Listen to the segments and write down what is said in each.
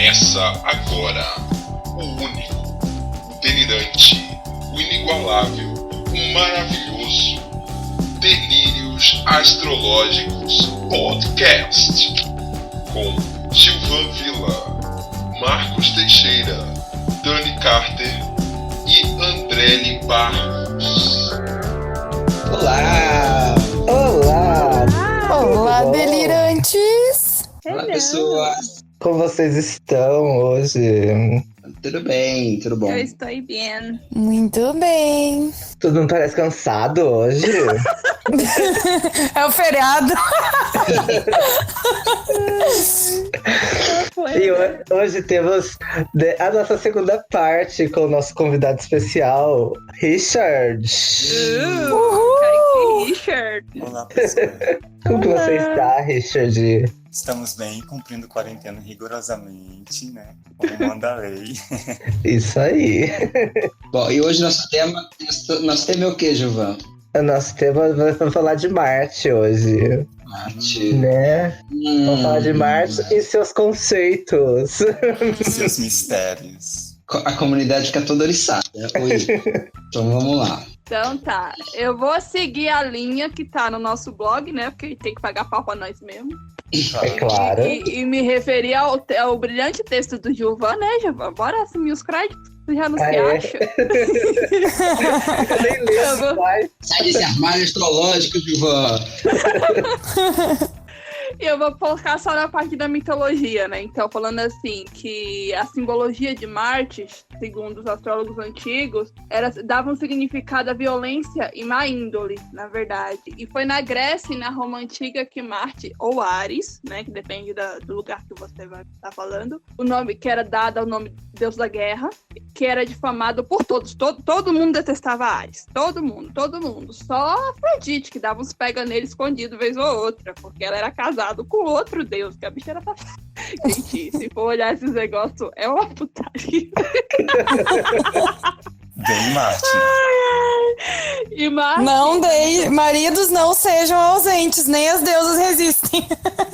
Começa agora o único, o delirante, o inigualável, o maravilhoso Delírios Astrológicos Podcast com Gilvan Villa, Marcos Teixeira, Dani Carter e Andrelli Barros. Olá! Olá! Olá, delirantes! Olá, pessoas! Como vocês estão hoje? Tudo bem, tudo bom? Eu estou bem. Muito bem. Tu não parece cansado hoje? É o feriado. E hoje temos a nossa segunda parte com o nosso convidado especial, Richard. Uhul! Richard. Olá, pessoal. Como que você está, Richard? Estamos bem, cumprindo quarentena rigorosamente, né? Como manda a lei. Isso aí. Bom, e hoje nosso tema é o que, Gilvan? O nosso tema vai falar de Marte hoje, Marte. né? Vamos falar de Marte e seus conceitos. Seus mistérios. A comunidade fica toda oriçada. Oi. Então vamos lá. Então tá, eu vou seguir a linha que tá no nosso blog, né? Porque tem que pagar pau pra nós mesmo. É claro. E me referir ao brilhante texto do Gilvan, né, Gilvan? Bora assumir os créditos, você já não se acha. Eu nem lembro mais. Sai desse armário astrológico, Gilvan. E eu vou colocar só na parte da mitologia, né? Então, falando assim, que a simbologia de Marte, segundo os astrólogos antigos, dava um significado à violência e má índole, na verdade. E foi na Grécia e na Roma Antiga que Marte, ou Ares, né? Que depende do lugar que você vai estar falando, o nome que era dado ao nome de Deus da Guerra, que era difamado por todos. Todo mundo detestava Ares. Todo mundo. Só Afrodite, que dava uns pega nele escondido vez ou outra, porque ela era casada com outro deus, que a bicha era safada. Gente, se for olhar esses negócios, é uma putaria. Bem Marte. E Marte, Não dei. Maridos não sejam ausentes, nem as deusas resistem.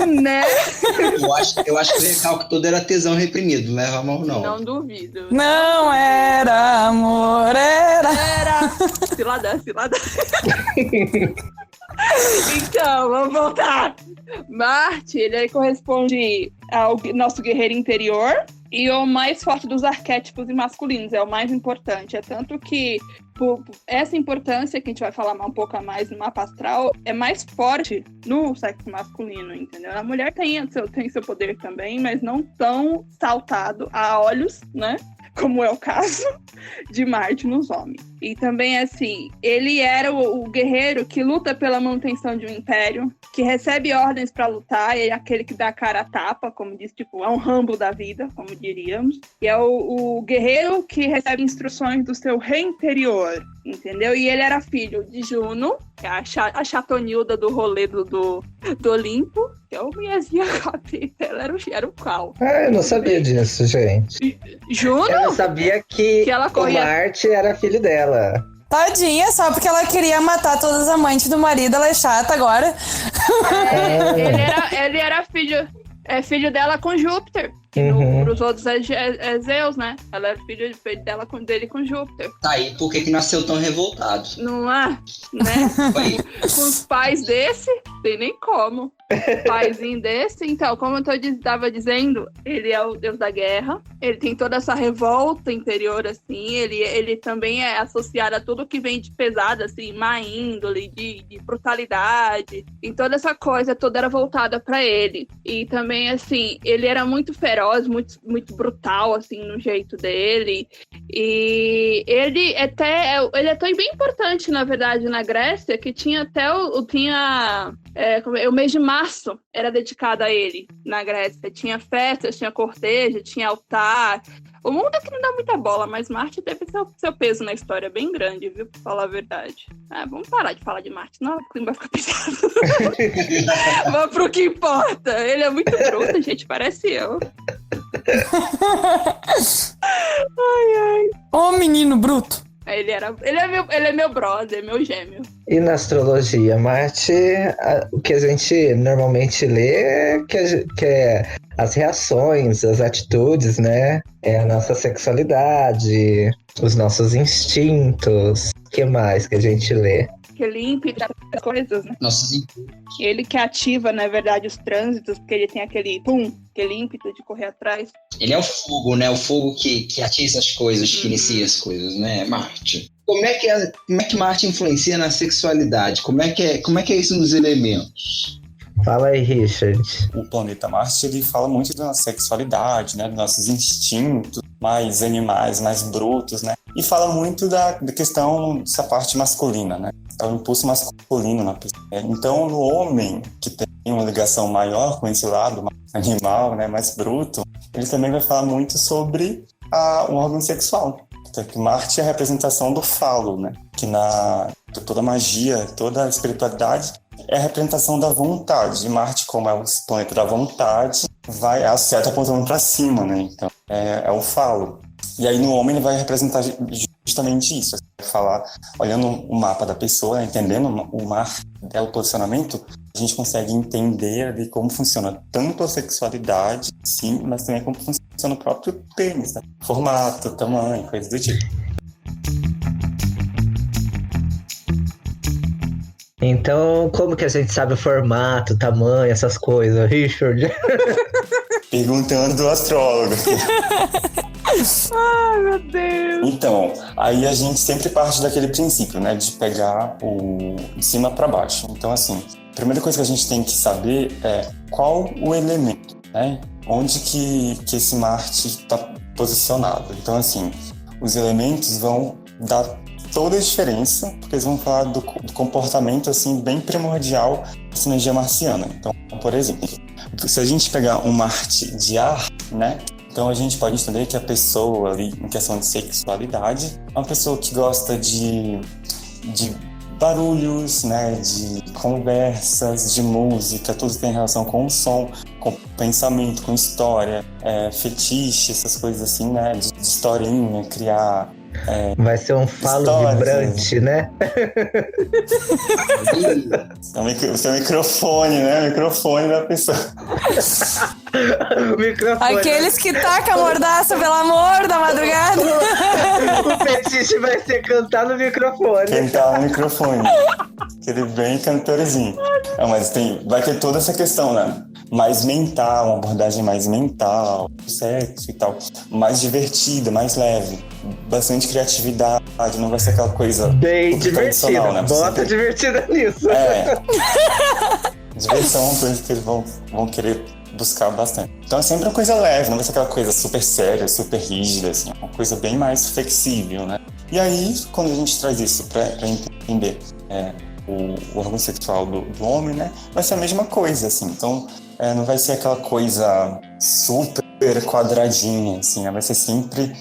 né? Eu acho que o recalque todo era tesão reprimido, não leva a mão não. Não duvido. Não era amor, era. Era. Cilada. Então, vamos voltar. Marte, ele corresponde ao nosso guerreiro interior e o mais forte dos arquétipos masculinos, é o mais importante. É tanto que por essa importância que a gente vai falar um pouco a mais no mapa astral, é mais forte no sexo masculino, entendeu? A mulher tem seu poder também, mas não tão saltado a olhos, né? Como é o caso de Marte nos homens. E também, assim, ele era o guerreiro que luta pela manutenção de um império, que recebe ordens para lutar, é aquele que dá a cara a tapa, como diz, tipo, é um Rambo da vida, como diríamos. E é o guerreiro que recebe instruções do seu rei interior, entendeu? E ele era filho de Juno, que é a chatonilda do rolê do Olimpo, que é o Miazinha Capeta, ela era o qual? Eu não sabia disso, gente. Juno? Eu não sabia que ela corria... o Marte era filho dela. Tadinha, só porque ela queria matar todas as amantes do marido, ela é chata agora. Ele era filho dela com Júpiter. Os outros é Zeus, né? Ela era filho dele com Júpiter. Tá aí, por que nasceu tão revoltado? Não é? Né? Com os pais desse, tem nem como. Paizinho desse. Então, como eu estava dizendo, ele é o deus da guerra. Ele tem toda essa revolta interior, assim. Ele também é associado a tudo que vem de pesado, assim, má índole, de brutalidade. E toda essa coisa toda era voltada para ele. E também, assim, ele era muito feroz, muito brutal, assim, no jeito dele. E ele é tão bem importante, na verdade, na Grécia, que tinha até o mês de março era dedicado a ele na Grécia. Tinha festas, tinha cortejo, tinha altar. O mundo aqui não dá muita bola, mas Marte teve seu peso na história bem grande, viu? Pra falar a verdade. Vamos parar de falar de Marte, senão o clima vai ficar pesado. Vamos pro que importa. Ele é muito bruto, gente, parece eu. Ô, menino bruto. Ele é meu brother, meu gêmeo. E na astrologia, Marte, o que a gente normalmente lê que é as reações, as atitudes, né? É a nossa sexualidade, os nossos instintos. O que mais que a gente lê? Que limpa as coisas, né? Nossos Ele que ativa, na verdade, os trânsitos, porque ele tem aquele aquele ímpeto de correr atrás. Ele é o fogo, né? O fogo que atiça as coisas, que inicia as coisas, né? Marte. Como é que Marte influencia na sexualidade? Como é que é isso nos elementos? Fala aí, Richard. O planeta Marte, ele fala muito da nossa sexualidade, né? Dos nossos instintos mais animais, mais brutos, né? E fala muito da questão dessa parte masculina, né? É o impulso masculino na pessoa. Então, no homem, que tem uma ligação maior com esse lado mais animal, né? Mais bruto, ele também vai falar muito sobre um órgão sexual. Então, que Marte é a representação do falo, né? Que toda magia, toda a espiritualidade é a representação da vontade. E Marte, como é o planeta da vontade, a seta apontando para cima, né? Então, é o falo. E aí no homem ele vai representar justamente isso. Vai falar, olhando o mapa da pessoa, entendendo o mapa dela, o posicionamento, a gente consegue entender ali como funciona tanto a sexualidade, sim, mas também como funciona o próprio pênis, né? Formato, tamanho, coisa do tipo. Então, como que a gente sabe o formato, o tamanho, essas coisas, Richard? Perguntando do astrólogo. Ai, meu Deus! Então, aí a gente sempre parte daquele princípio, né? De pegar de cima para baixo. Então, assim, a primeira coisa que a gente tem que saber é qual o elemento, né? Onde que esse Marte está posicionado. Então, assim, os elementos vão dar toda a diferença, porque eles vão falar do comportamento, assim, bem primordial dessa energia marciana. Então, por exemplo, se a gente pegar um Marte de ar, né? Então a gente pode entender que a pessoa ali, em questão de sexualidade, é uma pessoa que gosta de barulhos, né, de conversas, de música, tudo que tem relação com o som, com pensamento, com história, fetiche, essas coisas assim, né, de historinha, criar... Vai ser um falo vibrante, né? Seu microfone, né? O microfone da pessoa. Microfone. Aqueles que tacam a mordaça, pelo amor da madrugada. O fetiche vai ser cantar no microfone. Cantar no microfone. Aquele bem cantorzinho. Mas vai ter toda essa questão, né? Mais mental, uma abordagem mais mental, sexo e tal. Mais divertida, mais leve. Bastante criatividade, não vai ser aquela coisa bem divertida, né? Bota divertida nisso. Diversão é uma coisa que eles vão querer buscar bastante. Então é sempre uma coisa leve, não vai ser aquela coisa super séria, super rígida, assim, uma coisa bem mais flexível, né? E aí, quando a gente traz isso para entender o órgão sexual do homem, né? Vai ser a mesma coisa, assim. Então, não vai ser aquela coisa super quadradinha, assim, né? Vai ser sempre,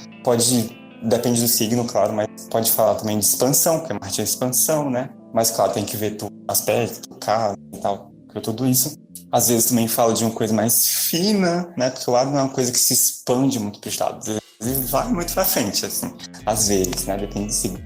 depende do signo, claro, mas pode falar também de expansão, porque Marte é expansão, né? Mas, claro, tem que ver tudo, aspecto, caso e tal, tudo isso. Às vezes também fala de uma coisa mais fina, né? Porque o lado não é uma coisa que se expande muito para os lados. Ele vai muito para frente, assim. Às vezes, né? Depende do signo.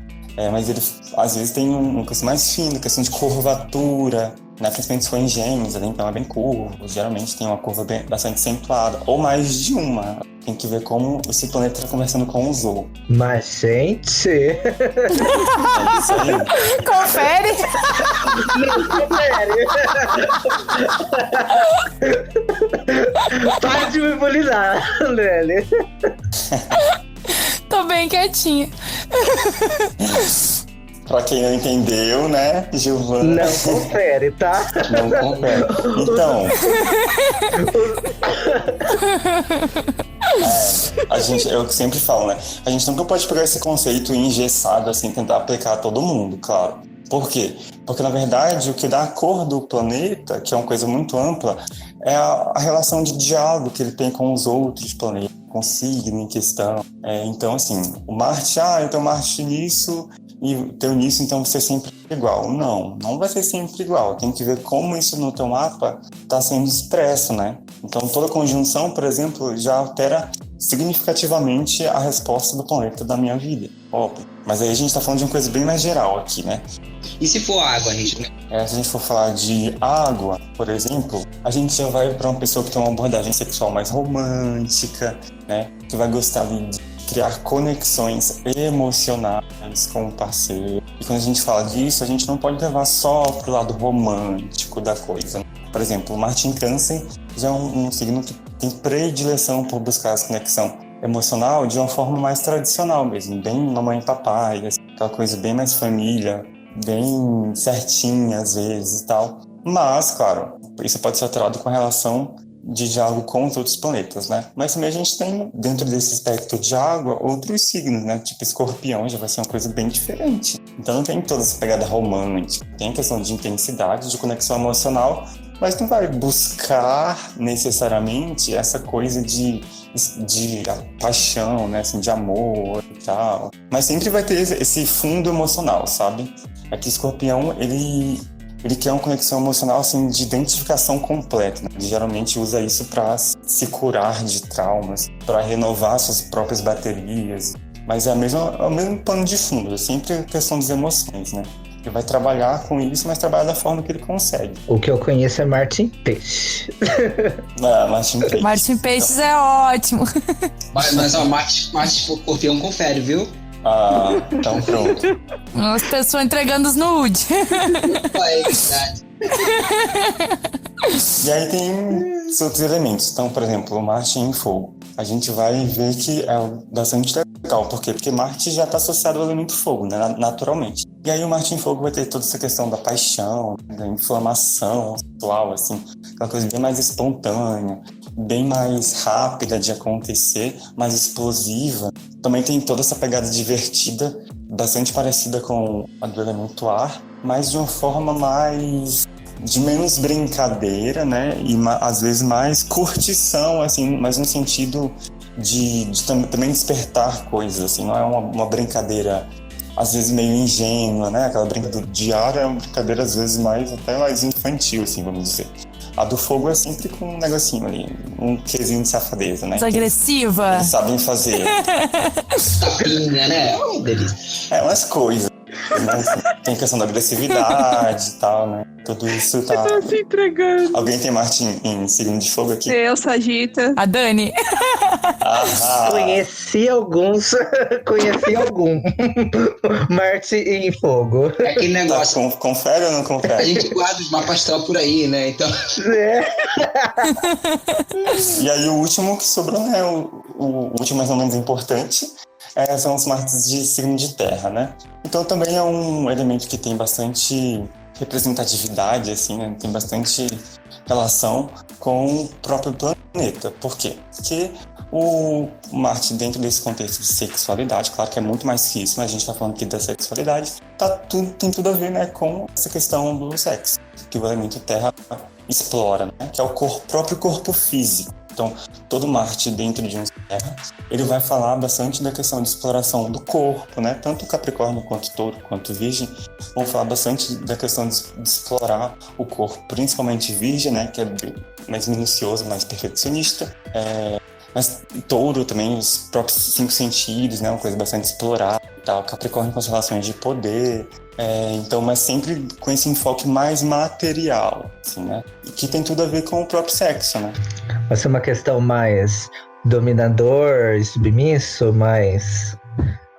Mas ele, às vezes, tem uma questão mais fina, questão de curvatura, né? Principalmente se for em Gêmeos, ali, então é bem curvo. Geralmente tem uma curva bastante acentuada. Ou mais de uma. Tem que ver como esse planeta está conversando com os outros. Mas, gente... É isso aí. Confere. Para de me bulinar, Nelly. Tô bem quietinha. Pra quem não entendeu, né, Giovana? Não confere, tá? Não confere. Então... eu sempre falo, né? A gente nunca pode pegar esse conceito engessado, assim, tentar aplicar a todo mundo, claro. Por quê? Porque, na verdade, o que dá a cor do planeta, que é uma coisa muito ampla, é a relação de diálogo que ele tem com os outros planetas, com o signo em questão. Então, assim, o Marte, eu tenho Marte nisso e teu nisso, então vai ser sempre igual. Não vai ser sempre igual. Tem que ver como isso no teu mapa está sendo expresso, né? Então, toda conjunção, por exemplo, já altera significativamente a resposta do planeta da minha vida, óbvio. Mas aí a gente tá falando de uma coisa bem mais geral aqui, né? E se for água, a gente... Se a gente for falar de água, por exemplo, a gente já vai para uma pessoa que tem uma abordagem sexual mais romântica, né? Que vai gostar de criar conexões emocionais com o parceiro. E quando a gente fala disso, a gente não pode levar só pro lado romântico da coisa, né? Por exemplo, o Marte em Câncer já é um signo que tem predileção por buscar essa conexão emocional de uma forma mais tradicional mesmo, bem mamãe e papai, assim, aquela coisa bem mais família, bem certinha às vezes e tal. Mas, claro, isso pode ser alterado com a relação de diálogo com os outros planetas, né? Mas também a gente tem, dentro desse espectro de água, outros signos, né? Tipo Escorpião já vai ser uma coisa bem diferente. Então não tem toda essa pegada romântica, tem a questão de intensidade, de conexão emocional, mas não vai buscar necessariamente essa coisa de paixão, né? Assim, de amor e tal. Mas sempre vai ter esse fundo emocional, sabe? Aqui Escorpião, ele quer uma conexão emocional assim, de identificação completa, né? Ele geralmente usa isso para se curar de traumas, para renovar suas próprias baterias. Mas é o mesmo pano de fundo, é sempre a questão das emoções, né? Ele vai trabalhar com isso, mas trabalha da forma que ele consegue. O que eu conheço é Marte em Peixe. Marte em Peixes. Marte em Peixes é ótimo. Mas ó, Marte Escorpião confere, viu? Então pronto. As pessoas entregando os nude. É verdade. E aí tem os outros elementos. Então, por exemplo, o Marte em Fogo. A gente vai ver que é bastante legal. Por quê? Porque Marte já está associado ao elemento fogo, né? Naturalmente. E aí o Marte em Fogo vai ter toda essa questão da paixão, da inflamação sexual, assim. Aquela coisa bem mais espontânea, bem mais rápida de acontecer, mais explosiva. Também tem toda essa pegada divertida, bastante parecida com a do elemento ar, mas de uma forma de menos brincadeira, né? E às vezes mais curtição, assim, mas no sentido de também despertar coisas, assim. Não é uma brincadeira, às vezes, meio ingênua, né? Aquela brincadeira de ar é uma brincadeira, às vezes, até mais infantil, assim, vamos dizer. A do fogo é sempre com um negocinho ali, um quesinho de safadeza, né? Agressiva. Eles sabem fazer. Tapinha, né? Oh, delícia. É umas coisas. Mas tem questão da agressividade e tal, né? Tudo isso tá. Tô se entregando. Alguém tem Marte em signo de fogo aqui? Eu, Sagita. A Dani. Conheci algum. Marte em Fogo. É aquele negócio. Confere ou não A confere? gente guarda os mapas astral por aí, né? Então. E aí o último que sobrou, né? O último mais ou menos importante. São os Martes de signo de terra, né? Então também é um elemento que tem bastante representatividade, assim, né? Tem bastante relação com o próprio planeta. Por quê? Porque o Marte, dentro desse contexto de sexualidade, claro que é muito mais que isso, mas a gente está falando aqui da sexualidade, tem tudo a ver, né, com essa questão do sexo, que o elemento terra explora, né? Que é o próprio corpo físico. Então, todo Marte dentro de um terra, ele vai falar bastante da questão de exploração do corpo, né? Tanto Capricórnio quanto Touro, quanto Virgem, vão falar bastante da questão de explorar o corpo, principalmente Virgem, né? Que é mais minucioso, mais perfeccionista. Mas Touro também, os próprios 5 sentidos, né? Uma coisa bastante explorada e tal. Capricórnio com as relações de poder. Então, mas sempre com esse enfoque mais material, assim, né? E que tem tudo a ver com o próprio sexo, né? Vai ser uma questão mais dominador e submisso, mais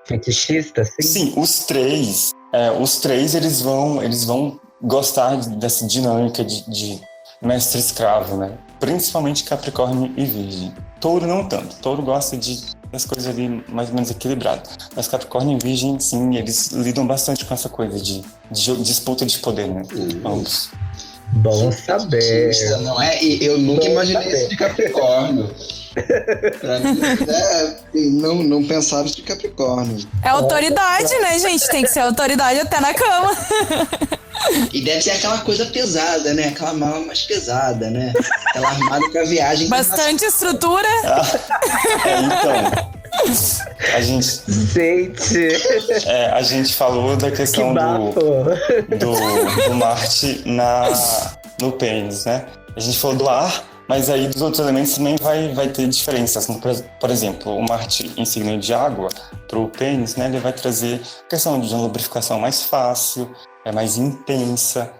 fetichista, assim? Sim, os três eles vão gostar dessa dinâmica de mestre-escravo, né? Principalmente Capricórnio e Virgem. Touro não tanto. Touro gosta das coisas ali mais ou menos equilibradas. Mas Capricórnio e Virgem, sim, eles lidam bastante com essa coisa de disputa de poder, né? Ambos. Bom saber. Isso não é? E eu nunca imaginei isso de Capricórnio. Pra mim, não pensava isso de Capricórnio. É autoridade, né, gente? Tem que ser autoridade até na cama. E deve ser aquela coisa pesada, né? Aquela mala mais pesada, né? Aquela armada pra viagem. Bastante estrutura. Então, a gente falou da questão do Marte no pênis, né? A gente falou do ar, Mas aí dos outros elementos também vai ter diferenças. Por exemplo, o Marte em signo de água, para o pênis, né, ele vai trazer a questão de uma lubrificação mais fácil, é mais intensa,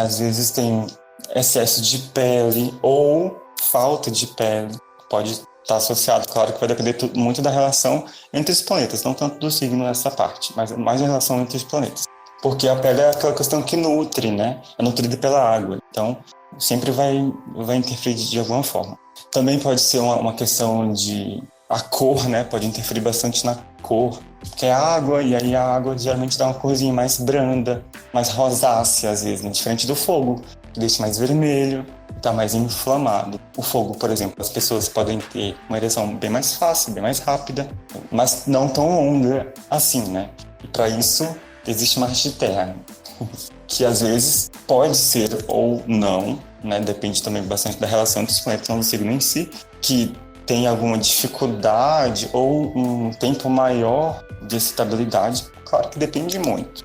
às vezes tem excesso de pele ou falta de pele. Pode estar associado, claro que vai depender muito da relação entre os planetas, não tanto do signo nessa parte, mas mais a relação entre os planetas. Porque a pele é aquela questão que nutre, né? É nutrida pela água. Então, sempre vai interferir de alguma forma. Também pode ser uma questão de... A cor, né? Pode interferir bastante na cor. Porque é água, e aí a água geralmente dá uma corzinha mais branda, mais rosácea, às vezes, né? Diferente do fogo, que deixa mais vermelho, está mais inflamado. O fogo, por exemplo, as pessoas podem ter uma ereção bem mais fácil, bem mais rápida, mas não tão longa assim, né? E para isso, existe Marte Terra, que às vezes pode ser ou não, né? Depende também bastante da relação entre os planetas, não do signo em si, que tem alguma dificuldade ou um tempo maior de estabilidade. Claro que depende muito.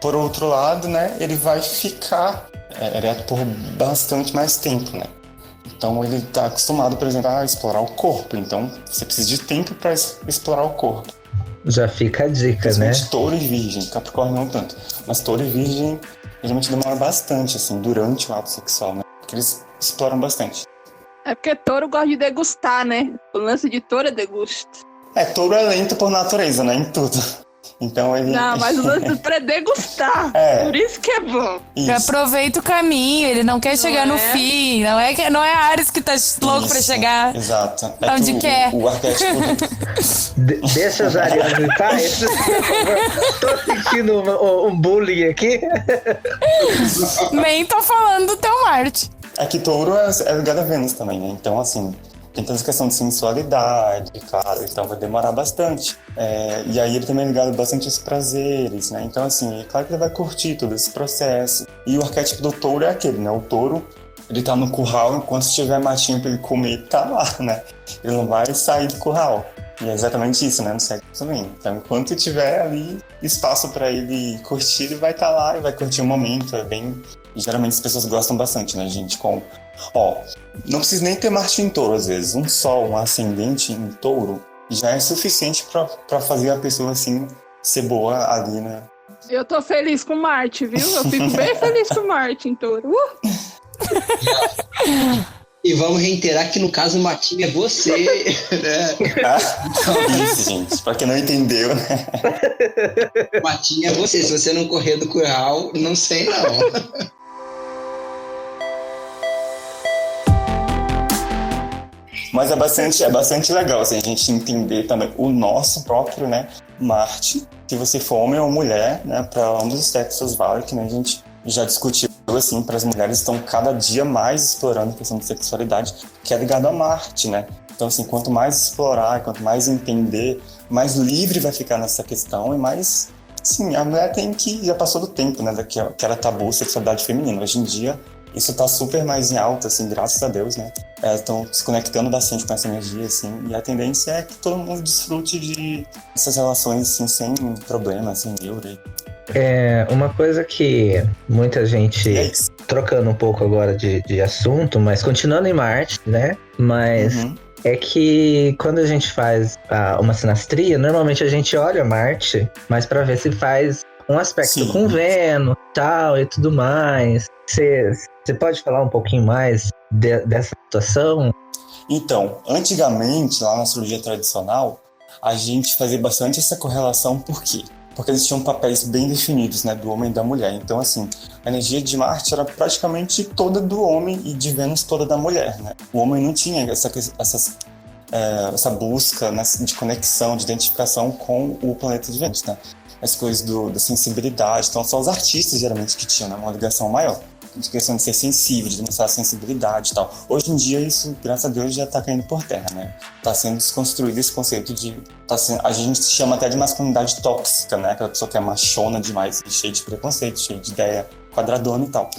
Por outro lado, né, ele vai ficar ereto por bastante mais tempo, né? Então ele está acostumado, por exemplo, a explorar o corpo. Então você precisa de tempo para explorar o corpo. Já fica a dica, né? Touro e Virgem, Capricórnio não tanto. Mas Touro e Virgem geralmente demora bastante, assim, durante o ato sexual, né? Porque eles exploram bastante. É porque touro gosta de degustar, né? O lance de touro é degusta. Touro é lento por natureza, né? Em tudo. Então ele... Não, mas o lance do touro é degustar. Por isso que é bom. Ele aproveita o caminho, ele não quer chegar no fim. Não é Ares que tá louco pra chegar. Exato. Onde quer. O arquétipo... Deixa os arianos entrar. Tô sentindo um bullying aqui. Nem tô falando do teu Marte. É que touro é ligado a Vênus também, né? Então, assim, tem toda essa questão de sensualidade, claro, então vai demorar bastante. E aí ele também é ligado bastante aos prazeres, né? Então, assim, é claro que ele vai curtir todo esse processo. E o arquétipo do touro é aquele, né? O touro, ele tá no curral, enquanto tiver matinho pra ele comer, ele tá lá, né? Ele não vai sair do curral. E é exatamente isso, né? No sexo também. Então, enquanto tiver ali espaço pra ele curtir, ele vai estar lá e vai curtir o momento. É bem... Geralmente as pessoas gostam bastante, né, gente? Não precisa nem ter Marte em touro, às vezes. Um sol, um ascendente em touro já é suficiente pra fazer a pessoa, assim, ser boa ali, né? Eu tô feliz com Marte, viu? Eu fico bem feliz com Marte em touro. E vamos reiterar que no caso o Matinho é você, né? Isso, gente, pra quem não entendeu, né? Matinho é você, se você não correr do curral, não sei não. Mas é bastante legal assim, a gente entender também o nosso próprio, né, Marte. Se você for homem ou mulher, né, para ambos os sexos vale, que né, a gente já discutiu assim, para as mulheres estão cada dia mais explorando a questão de sexualidade, que é ligado a Marte, né? Então, assim, quanto mais explorar, quanto mais entender, mais livre vai ficar nessa questão e mais... Sim, a mulher já passou do tempo, né, que era tabu sexualidade feminina. Hoje em dia, isso tá super mais em alta, assim, graças a Deus, né? Estão se conectando bastante com essa energia, assim, e a tendência é que todo mundo desfrute de essas relações, assim, sem problema, sem neuro. Uma coisa que muita gente, trocando um pouco agora de assunto, mas continuando em Marte, né? Mas é que quando a gente faz uma sinastria, normalmente a gente olha Marte, mas para ver se faz um aspecto com Vênus, tal e tudo mais. Você pode falar um pouquinho mais dessa situação? Então, antigamente, lá na astrologia tradicional, a gente fazia bastante essa correlação, por quê? Porque eles tinham papéis bem definidos, né, do homem e da mulher. Então, assim, a energia de Marte era praticamente toda do homem e de Vênus toda da mulher, né? O homem não tinha essa busca, né, de conexão, de identificação com o planeta de Vênus, né? As coisas da sensibilidade. Então, só os artistas, geralmente, que tinham, né, uma ligação maior. De questão de ser sensível, de demonstrar sensibilidade e tal. Hoje em dia, isso, graças a Deus, já tá caindo por terra, né? Tá sendo desconstruído esse conceito a gente chama até de masculinidade tóxica, né? Aquela pessoa que é machona demais, cheia de preconceito, cheia de ideia quadradona e tal.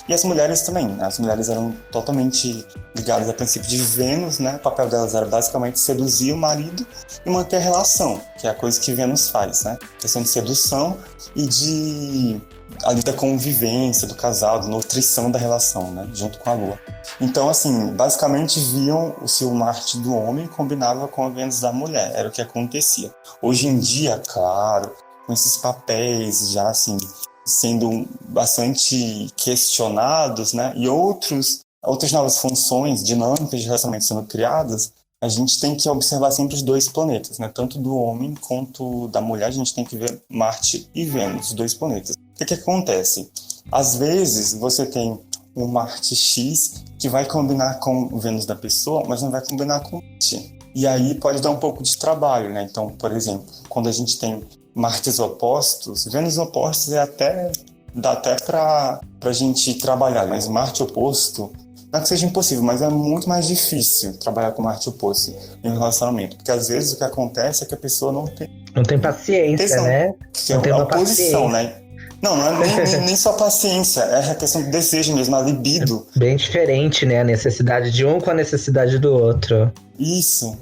E as mulheres também, né? As mulheres eram totalmente ligadas a princípio de Vênus, né? O papel delas era basicamente seduzir o marido e manter a relação, que é a coisa que Vênus faz, né? Questão de sedução e de ali da convivência do casal, da nutrição da relação, né, junto com a Lua. Então, assim, basicamente viam se o Marte do homem combinava com a Vênus da mulher, era o que acontecia. Hoje em dia, claro, com esses papéis já, assim, sendo bastante questionados, né, e outras novas funções dinâmicas de relacionamento sendo criadas, a gente tem que observar sempre os dois planetas, né, tanto do homem quanto da mulher, a gente tem que ver Marte e Vênus, os dois planetas. O que acontece? Às vezes você tem um Marte X que vai combinar com o Vênus da pessoa, mas não vai combinar com Marte. E aí pode dar um pouco de trabalho, né? Então, por exemplo, quando a gente tem Martes opostos, Vênus opostos dá até para a gente trabalhar, mas Marte oposto, não é que seja impossível, mas é muito mais difícil trabalhar com Marte oposto em um relacionamento, porque às vezes o que acontece é que a pessoa não tem paciência, tesão, né? Que é a posição, né? Não é nem só paciência, é a questão do desejo mesmo, a libido. Bem diferente, né? A necessidade de um com a necessidade do outro. Isso.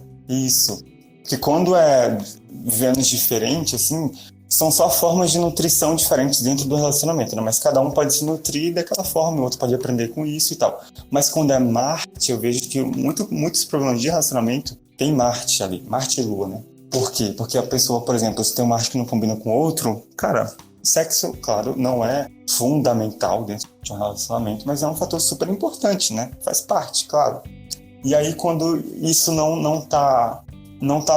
Porque quando é Vênus diferente, assim, são só formas de nutrição diferentes dentro do relacionamento, né? Mas cada um pode se nutrir daquela forma, o outro pode aprender com isso e tal. Mas quando é Marte, eu vejo que muitos problemas de relacionamento tem Marte ali, Marte e Lua, né? Por quê? Porque a pessoa, por exemplo, se tem um Marte que não combina com outro, cara, sexo, claro, não é fundamental dentro de um relacionamento, mas é um fator super importante, né? Faz parte, claro. E aí, quando isso não tá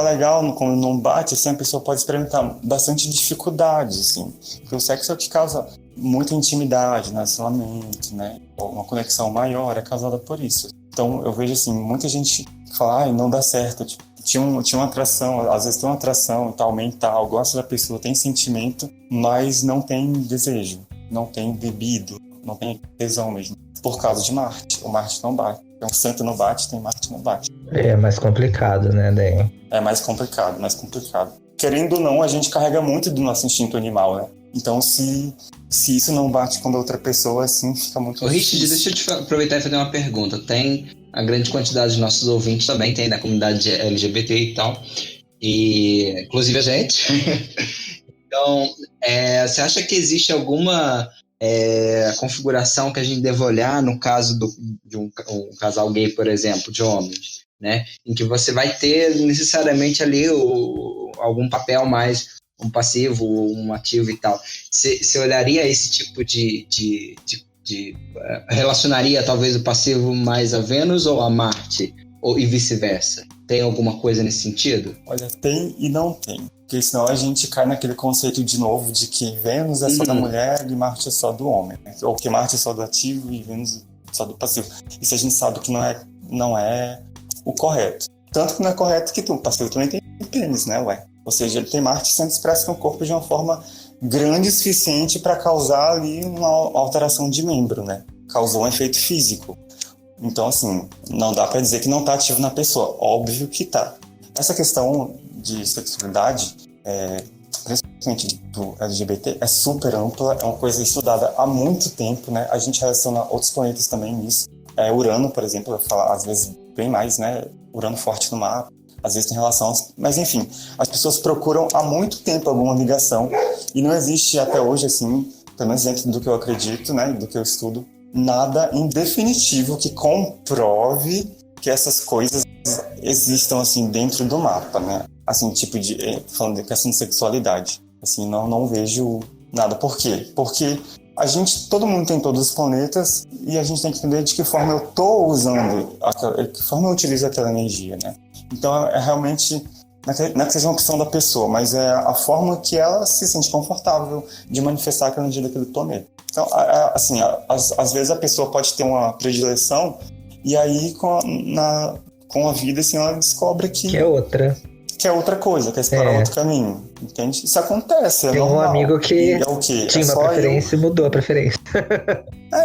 legal, quando não bate, assim, a pessoa pode experimentar bastante dificuldade, assim. Porque o sexo é o que causa muita intimidade no relacionamento, né? Uma conexão maior é causada por isso. Então, eu vejo, assim, muita gente fala, não dá certo, tipo, tinha uma atração, às vezes tem uma atração e tal, mental, gosta da pessoa, tem sentimento, mas não tem desejo, não tem libido, não tem tesão mesmo, por causa de Marte. O Marte não bate. Então, Santo não bate, tem Marte não bate. É mais complicado, né, daí? É mais complicado. Querendo ou não, a gente carrega muito do nosso instinto animal, né? Então, se isso não bate com a outra pessoa, assim, fica muito difícil. Richard, deixa eu te aproveitar e fazer uma pergunta. Tem a grande quantidade de nossos ouvintes também, tem da comunidade LGBT e tal, e inclusive a gente. Então, você acha que existe alguma configuração que a gente deve olhar no caso de um casal gay, por exemplo, de homens, né? Em que você vai ter necessariamente ali algum papel mais um passivo, um ativo e tal. Você olharia esse tipo de relacionaria talvez o passivo mais a Vênus ou a Marte? E vice-versa? Tem alguma coisa nesse sentido? Olha, tem e não tem. Porque senão a gente cai naquele conceito de novo de que Vênus é só da mulher e Marte é só do homem, né? Ou que Marte é só do ativo e Vênus é só do passivo. Isso a gente sabe que não é o correto. Tanto que não é correto que o passivo também tem pênis, né, ué? Ou seja, ele tem Marte sendo expresso no corpo de uma forma grande o suficiente para causar ali uma alteração de membro, né? Causou um efeito físico. Então, assim, não dá para dizer que não está ativo na pessoa. Óbvio que está. Essa questão de sexualidade, principalmente do LGBT, é super ampla, é uma coisa estudada há muito tempo, né? A gente relaciona outros planetas também nisso. Urano, por exemplo, eu falo às vezes bem mais, né? Urano forte no mapa, às vezes tem relação, mas enfim, as pessoas procuram há muito tempo alguma ligação e não existe até hoje, assim, pelo menos dentro do que eu acredito, né? Do que eu estudo, nada em definitivo que comprove que essas coisas existam, assim, dentro do mapa, né? Assim, tipo falando de questão de sexualidade. Assim, não vejo nada. Por quê? Porque todo mundo tem todos os planetas e a gente tem que entender de que forma eu tô usando, de que forma eu utilizo aquela energia, né? Então, realmente, não é que seja uma opção da pessoa, mas é a forma que ela se sente confortável de manifestar aquela energia daquele planeta. Então, assim, às vezes a pessoa pode ter uma predileção e aí com a vida, assim, ela descobre que é outra coisa, quer explorar outro caminho, entende? Isso acontece, é Tem normal. Um amigo que tinha uma preferência e mudou a preferência.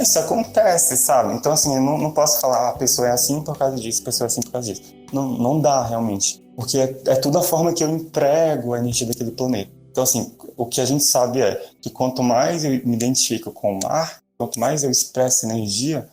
Isso acontece, sabe? Então, assim, eu não posso falar a pessoa é assim por causa disso, a pessoa é assim por causa disso. Não dá, realmente. Porque é tudo a forma que eu emprego a energia daquele planeta. Então, assim, o que a gente sabe é que quanto mais eu me identifico com o mar, quanto mais eu expresso energia,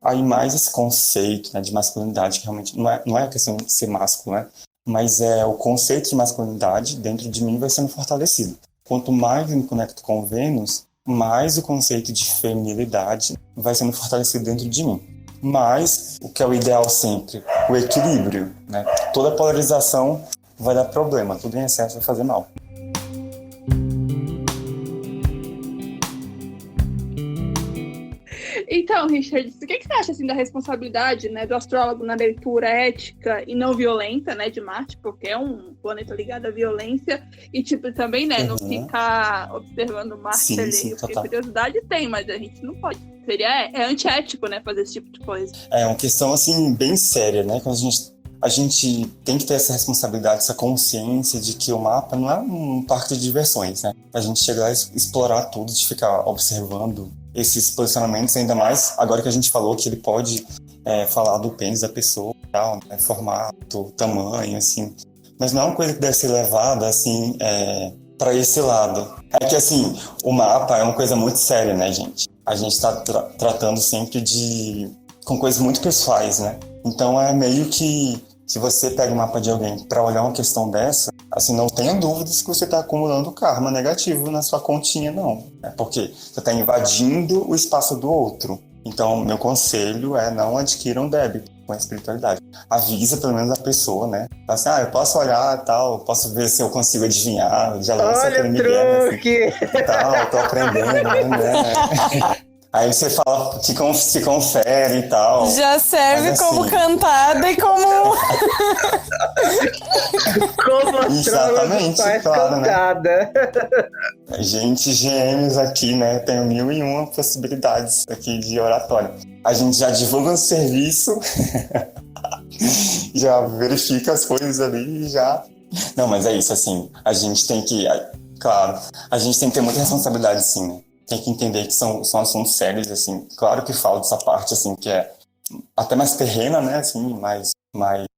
aí mais esse conceito, né, de masculinidade, que realmente não é a questão de ser másculo, né? Mas o conceito de masculinidade dentro de mim vai sendo fortalecido. Quanto mais eu me conecto com Vênus, mais o conceito de feminilidade vai sendo fortalecido dentro de mim. Mas o que é o ideal sempre? O equilíbrio, né? Toda polarização vai dar problema, tudo em excesso vai fazer mal. Então, Richard, o que você acha assim, da responsabilidade, né, do astrólogo na leitura ética e não violenta, né, de Marte, porque é um planeta ligado à violência, e tipo, também, né, não ficar observando Marte ali, porque curiosidade tem, mas a gente não pode. É antiético, né, fazer esse tipo de coisa. É uma questão, assim, bem séria, né, quando a gente tem que ter essa responsabilidade, essa consciência de que o mapa não é um parque de diversões, né, a gente chegar a explorar tudo, de ficar observando esses posicionamentos, ainda mais agora que a gente falou que ele pode falar do pênis da pessoa, tal, né, formato, tamanho, assim. Mas não é uma coisa que deve ser levada, assim, para esse lado. É que, assim, o mapa é uma coisa muito séria, né, gente? A gente está tratando sempre com coisas muito pessoais, né? Então é meio que, se você pega o mapa de alguém para olhar uma questão dessa, assim, não tenha dúvidas que você está acumulando karma negativo na sua continha, não. Porque você está invadindo o espaço do outro. Então, meu conselho é não adquira um débito com a espiritualidade. Avisa pelo menos a pessoa, né? Fala assim, eu posso olhar e tal, posso ver se eu consigo adivinhar. Já lança aquele Miguel, assim, tal, eu tô aprendendo, né? Aí você fala, se confere e tal. Já serve mas, como assim, cantada e como... Como exatamente, faz claro, cantada. Né? Gente, gêmeos aqui, né? Tenho 1001 possibilidades aqui de oratória. A gente já divulga um serviço, já verifica as coisas ali e já... Não, mas é isso, assim, a gente tem que... Claro, a gente tem que ter muita responsabilidade, sim, né? Tem que entender que são assuntos sérios, assim. Claro que falo dessa parte, assim, que é até mais terrena, né, assim, mas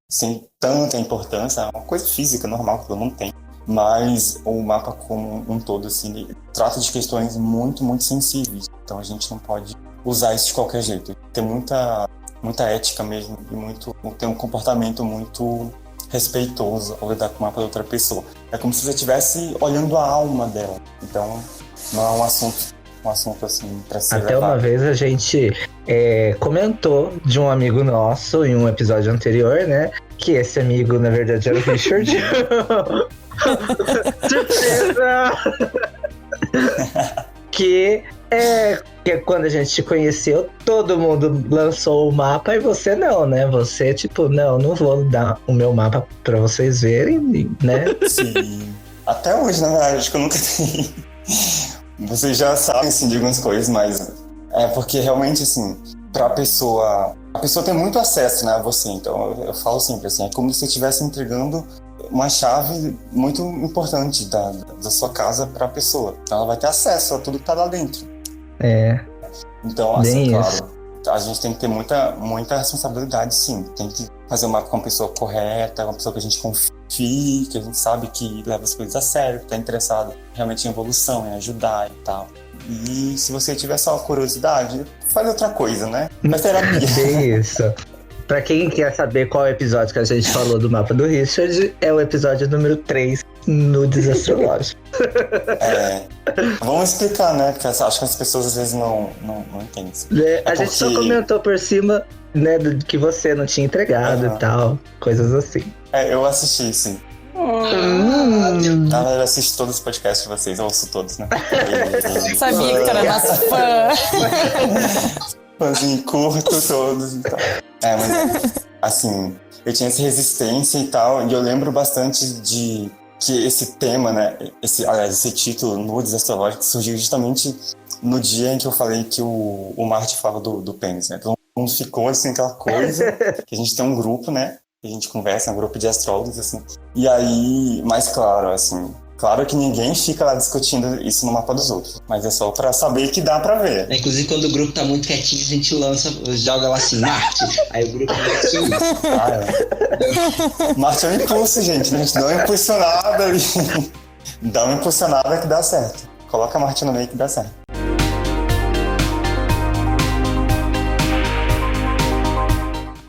sem tanta importância. É uma coisa física, normal, que todo mundo tem. Mas o mapa como um todo, assim, ele trata de questões muito, muito sensíveis. Então a gente não pode usar isso de qualquer jeito. Tem muita ética mesmo e tem um comportamento muito respeitoso ao lidar com o mapa da outra pessoa. É como se você estivesse olhando a alma dela. Então não é um assunto assim pra ser Até levado. uma vez a gente comentou de um amigo nosso em um episódio anterior, né? Que esse amigo, na verdade, era o Richard. Surpresa! que quando a gente te conheceu, todo mundo lançou o mapa e você não, né? Você, tipo, não vou dar o meu mapa pra vocês verem, né? Sim. Até hoje, na verdade, acho que eu nunca tenho. Vocês já sabem, assim, de algumas coisas, mas é porque realmente, assim, a pessoa tem muito acesso, né, a você. Então, eu falo sempre, assim, é como se você estivesse entregando uma chave muito importante da sua casa para a pessoa. Então, ela vai ter acesso a tudo que tá lá dentro. Então, assim, claro, a gente tem que ter muita responsabilidade, sim. Tem que fazer o mapa com uma pessoa correta, uma pessoa que a gente confia, que a gente sabe que leva as coisas a sério, que tá interessado realmente em evolução, em ajudar e tal. E se você tiver só curiosidade, faz outra coisa, né? Faz terapia. Isso. Pra quem quer saber qual é o episódio que a gente falou do mapa do Richard, é o episódio número 3, Nudes Astrológicos. Vamos explicar, né? Porque acho que as pessoas às vezes não entendem isso. A gente só comentou por cima, né, do que você não tinha entregado e tal, coisas assim. Eu assisti, sim. Na verdade, eu assisto todos os podcasts de vocês, eu ouço todos, né? Sabia que era nosso fã. Assim, curto todos e tal. Mas assim, eu tinha essa resistência e tal, e eu lembro bastante de que esse tema, né, esse título, Nudes Astrológicos, surgiu justamente no dia em que eu falei que o Marte falava do pênis, né? Então, ficou assim, aquela coisa, que a gente tem um grupo, né? A gente conversa, um grupo de astrólogos, assim. E aí, mais claro, assim, claro que ninguém fica lá discutindo isso no mapa dos outros, mas é só pra saber que dá pra ver. Inclusive, quando o grupo tá muito quietinho, a gente joga lá assim, Marte. Aí o grupo fica assim. Marte é um impulso, gente. A gente dá uma impulsionada ali. Dá uma impulsionada que dá certo. Coloca a Marte no meio que dá certo.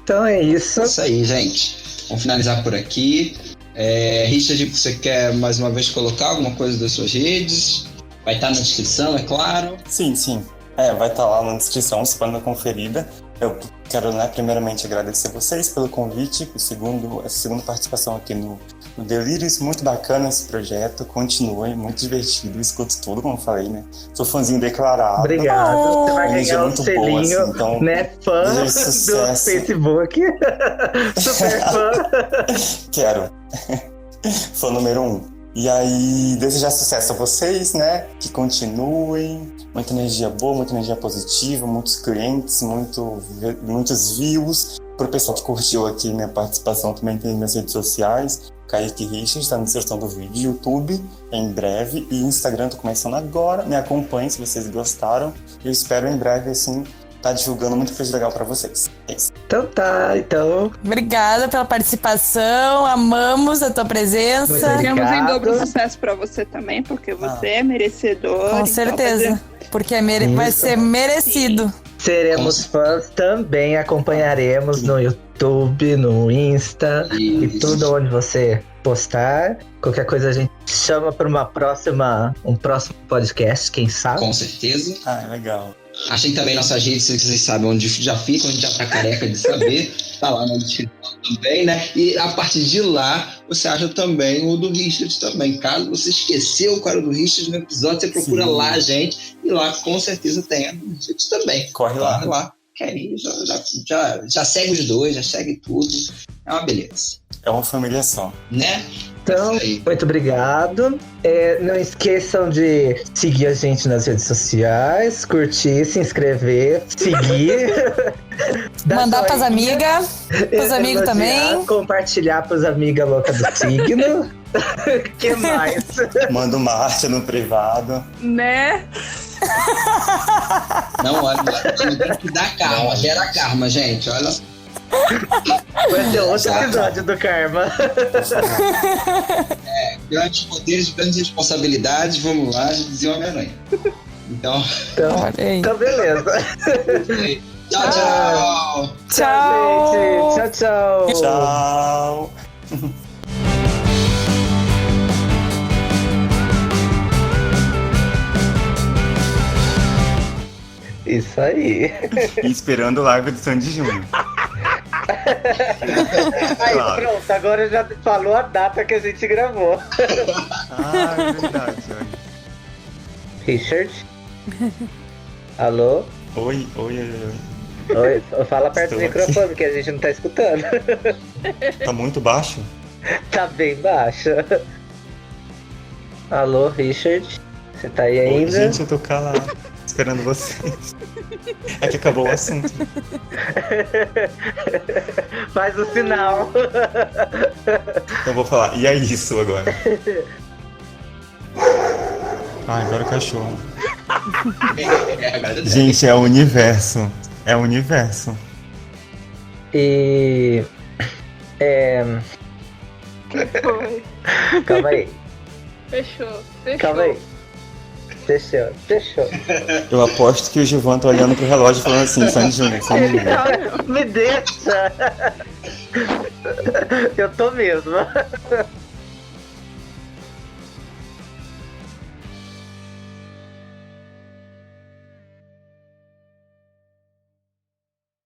Então é isso. Isso aí, gente. Vamos finalizar por aqui. Richard, você quer mais uma vez colocar alguma coisa das suas redes? Vai estar na descrição, é claro. Sim. Vai estar lá na descrição, se for uma conferida. Eu quero, primeiramente agradecer vocês pelo convite, essa segunda participação aqui no Delírios. Muito bacana esse projeto, continue, muito divertido, escuto tudo, como eu falei, né? Sou fãzinho declarado. Obrigado. Você vai ganhar um selinho, assim, então, né? Fã do Facebook. Super fã. Quero. Fã número 1. E aí, desejar sucesso a vocês, né? Que continuem. Muita energia boa, muita energia positiva, muitos clientes, muitos views. Pro pessoal que curtiu aqui minha participação, também tem nas redes sociais. Kaique Richard, está na descrição do vídeo. YouTube, em breve. E Instagram, tô começando agora. Me acompanhem se vocês gostaram. Eu espero em breve, assim, tá divulgando muita coisa legal pra vocês. É isso. Então tá, então. Obrigada pela participação, amamos a tua presença. Queremos em dobro sucesso pra você também, porque você é merecedor. Com certeza, porque vai ser merecido. Seremos fãs também, acompanharemos no YouTube, no Insta e tudo onde você postar. Qualquer coisa a gente chama para um próximo podcast, quem sabe? Com certeza. Legal. Achei também nossas redes, vocês sabem onde já ficam, a gente já tá careca de saber. Tá lá na descrição também, né? E a partir de lá, você acha também o do Richard também. Caso você esqueceu qual era o do Richard no episódio, você procura lá a gente. E lá, com certeza, tem a do Richard também. Corre lá. Querem, já segue os dois, já segue tudo. É uma beleza. É uma família só. Né? Então, muito obrigado. Não esqueçam de seguir a gente nas redes sociais, curtir, se inscrever, seguir. Mandar pras amigas, pros amigos também. Compartilhar pros amigas loucas do signo. Que mais? Manda uma arte no privado. Né? Não, olha, tem que dar karma, gera karma, gente, olha. Vai ter outro episódio do Karma. Grandes poderes, grandes responsabilidades, vamos lá, dizia o Homem-Aranha. Então, beleza. Tchau. Tchau, gente. Tchau. Tchau. Isso aí. E esperando o live do Sandy Júnior. Aí, claro. Pronto, agora já falou a data que a gente gravou. É verdade. Olha. Richard? Alô? Oi. Oi, fala perto do microfone que a gente não tá escutando. Tá muito baixo? Tá bem baixo. Alô, Richard? Você tá aí ainda? Oi, gente, eu tô calado, esperando vocês. É que acabou o assunto. Faz o sinal. Então eu vou falar, e é isso agora. Agora o cachorro. Gente, é o universo. É o universo. E... Que foi? Calma aí. Fechou. Calma aí. Fechou. Eu aposto que o Gilvan tá olhando pro relógio falando assim, Sandy Júnior, Me deixa! Eu tô mesmo.